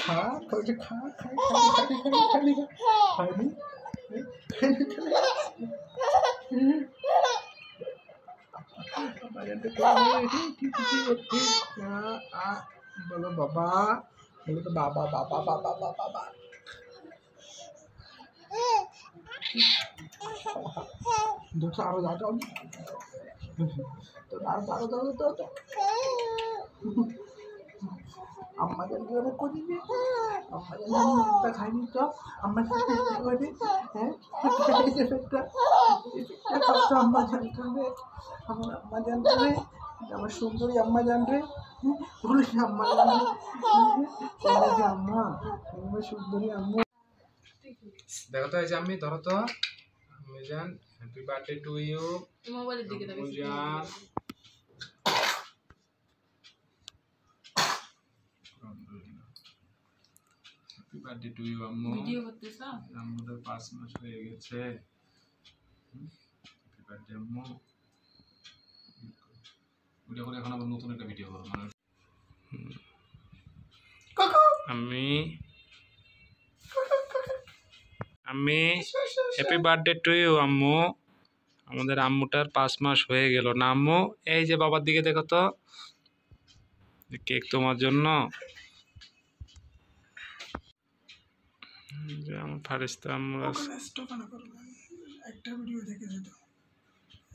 खा थोड़े खा खाली बोलो बाबा बोलो तो बाबा बाबा बाबा बाबा बाबा दूसरा आरो जाओ तो आरो तो अम्मा जल्दी वाला को दीजिए अम्मा जल्दी मुझे खाएंगे तो अम्मा जल्दी को दे हैं इसे फिर तो अम्मा जानते हैं अम्मा जानते हैं আমার সুন্দরী আম্মা জানরে বলে আম্মা জানরে আম্মা আমার সুন্দরী আম্মু দেখো তো এই যে আমি ধরো তো আমি জান হ্যাপি বার্থডে টু ইউ মোবাইলের দিকে দেখো জান হ্যাপি বার্থডে টু ইউ আম্মু ভিডিও করতেছ আমাদের 5 মাস হয়ে গেছে হ্যাপি বার্থডে আম্মু ভিডিও করে এখন আবার নতুন একটা ভিডিও করব মানে আমি হ্যাপি বার্থডে টু ইউ আম্মু আমাদের আম্মুটার 5 মাস হয়ে গেল না আম্মু এই যে বাবার দিকে দেখো তো কেক তোমার জন্য যে আমার ফারিস্তা আম্মু স্টপ না করবেন একটা ভিডিও দেখে যেত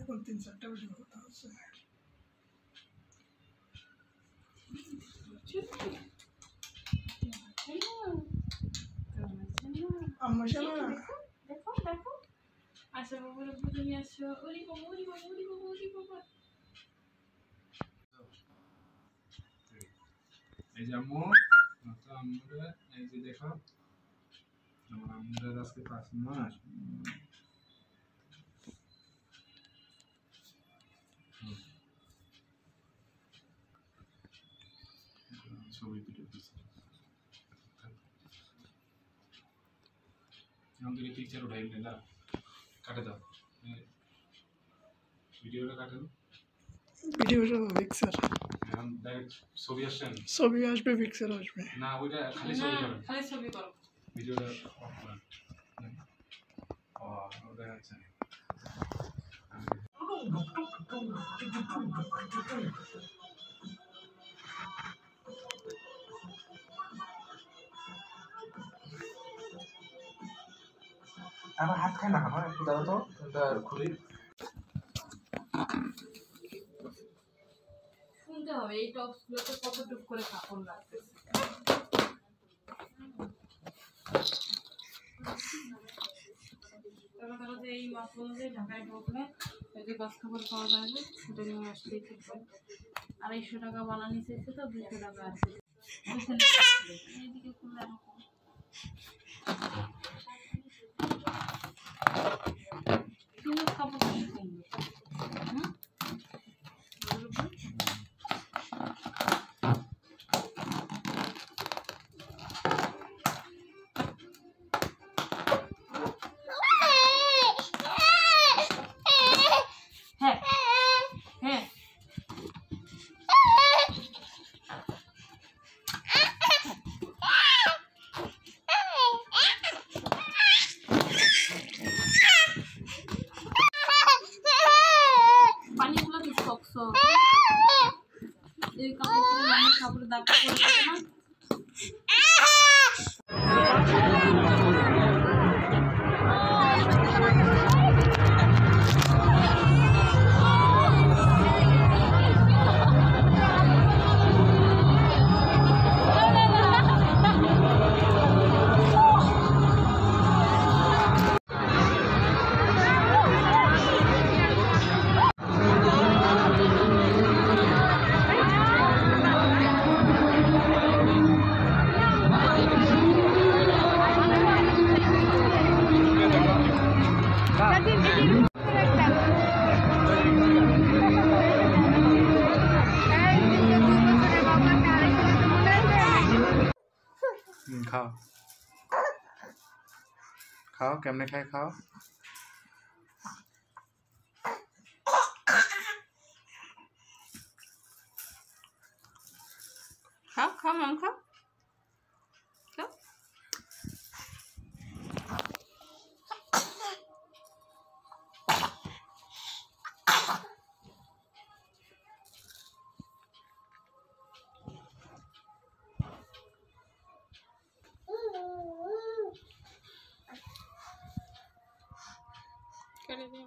এখন 3-4টা ভিডিও করতে হচ্ছে আম্মা শালা দেখো দেখো আচ্ছা বাবুর বুঝে নিয়ে আসো ওরি বাবা ওরি বাবা ওরি বাবা ওরি বাবা এই যে আম্মু তো আম্মুরা এই যে দেখো আমার আম্মুরা আজকে 5 মাস ছবি ভিডিও দিচ্ছি আমাদের পিকচার উঠাই না কাটে দাও ভিডিওটা কাটেন ভিডিওটা পিকচার এখন ডাইরেক্ট ছবি আসেন ছবি আসবে পিকচার আসবে না ওইটা খালি ছবি করুন খালি ছবি করো ভিডিওটা অফ করেন ওটা আছে আমার হাত খায় না আমার একটু দাও তো এটা খুলি শুনতে হবে এই টপসগুলোতে কতটুকু করে কাপড় লাগতেছে তারপর যে এই মাছগুলো যে ঢাকায় ঢোকলে এই যে গাছ খাবার পাওয়া যায় না সেটা নিয়ে আসলেই ঠিক হয় 250 টাকা বানানি চাইছে তো 200 টাকা আছে এইদিকে খুলে তুমি কাপড় এই কাপড় দাগ করে না खाओ खाओ केमने खाए खाओ खाओ खाओ খাও মাম খাও খাও। কেটে দিয়ে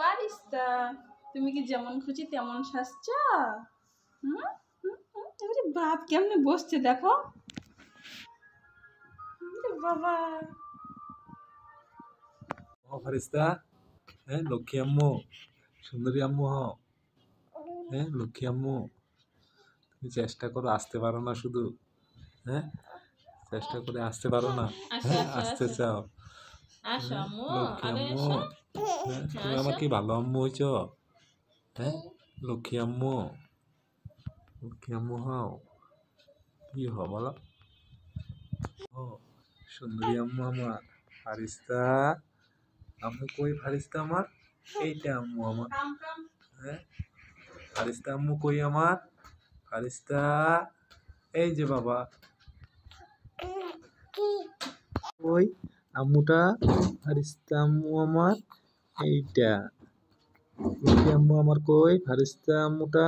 ফারিস্তা, তুমি কি যেমন খুশি তেমন সাজছ? এবারে বাপ কেমনে বসছে দেখো। বাবা ফারিস্তা, হ্যাঁ লক্ষ্মী আম্মু, সুন্দরী আম্মু হও। হ্যাঁ লক্ষ্মী আম্মু, তুমি চেষ্টা করো, আসতে পারো না শুধু। হ্যাঁ চেষ্টা করে আসতে পারো না। হ্যাঁ আসতে চাও। আসো আম্মু, লক্ষ্মী আরে আম্মু, আসো। হ্যাঁ তুমি আমার কি ভালো আম্মু হয়েছ? হ্যাঁ লক্ষ্মী আম্মু, লক্ষ্মী আম্মু হও। কি হও বলো? ও সুন্দরী আম্মু আমার। ফারিস্তা আম্মু কই? ফারিস্তা আমার, এইটা আম্মু আমার। হ্যাঁ ফারিস্তা আম্মু কই আমার? ফারিস্তা, এই যে বাবা। ওই আম্মুটা, ফারিস্তা আম্মু আমার, এইটা লক্ষ্মী আম্মু আমার। কই ফারিস্তা আম্মুটা?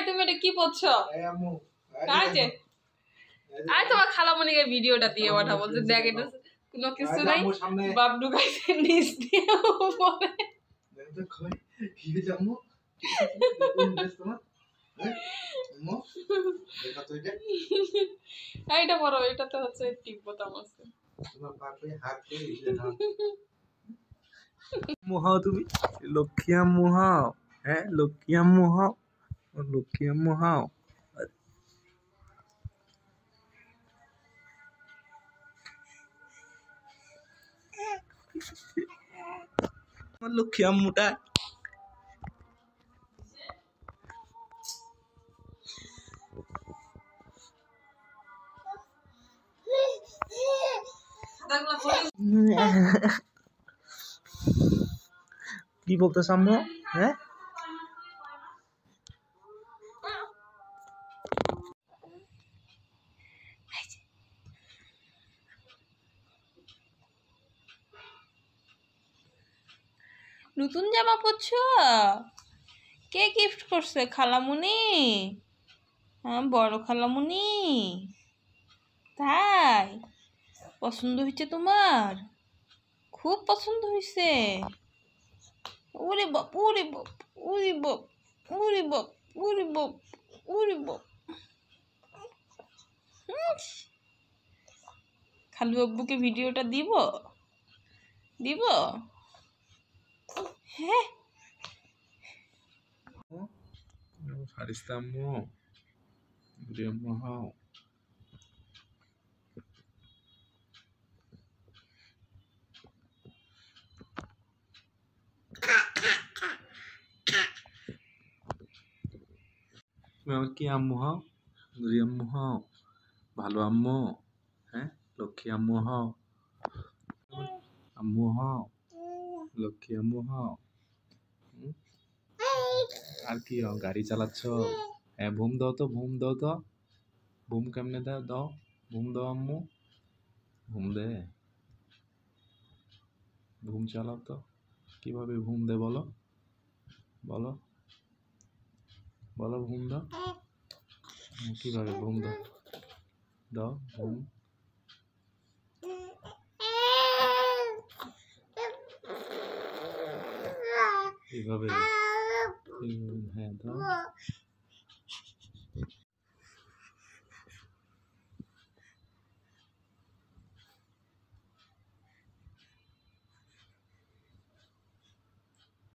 তুমি এটা কি পড়ছো? তোমার খালামণিকে ভিডিওটা দিয়ে পাঠা বলছে দেখ এটা কোনো কিছু নাই, বাপ ঢুকাইছে নিচ দিয়ে উপরে। এইটা বড়, এটাতে হচ্ছে টিপ বোতাম আছে। আম্মু হও তুমি, লক্ষ্মী আম্মু হও। হ্যাঁ লক্ষ্মী আম্মু হও, লক্ষ্মী আম্মু হও। আমার লক্ষ্মী আম্মুটা। কি বলতেছ আম্মু? হ্যাঁ নতুন জামা পরছো? কে গিফট করছে? খালামুনি? হ্যাঁ বড় খালামুনি? তাই পছন্দ হয়েছে তোমার? খুব পছন্দ হয়েছে? ওরে বাপ, ওরে বাপ, ওরে বাপ, ওরে বাপ, ওরে বাপ, ওরে বাপ। খালু আব্বুকে ভিডিওটা দিব? দিব? হ্যাঁ ফারিস্তা আম্মু, সুন্দরী আম্মু হও। তুমি আমার কি আম্মু হও? সুন্দরী আম্মু হও, ভালো আম্মু। হ্যাঁ লক্ষ্মী আম্মু হও, আম্মু হও। লক্ষ্মী আম্মু হও। হুম? আর কি হও? গাড়ি চালাচ্ছ? হ্যাঁ, ঘুম দাও তো, ঘুম দাও তো। ঘুম কেমনে দাও? দাও, ঘুম দাও আম্মু। ঘুম দে, ঘুম চালাও তো। কিভাবে ঘুম দে বলো, বলো, বলো ঘুম দাও। কিভাবে ঘুম দাও? দাও ঘুম। এইভাবে, হ্যাঁ দাও।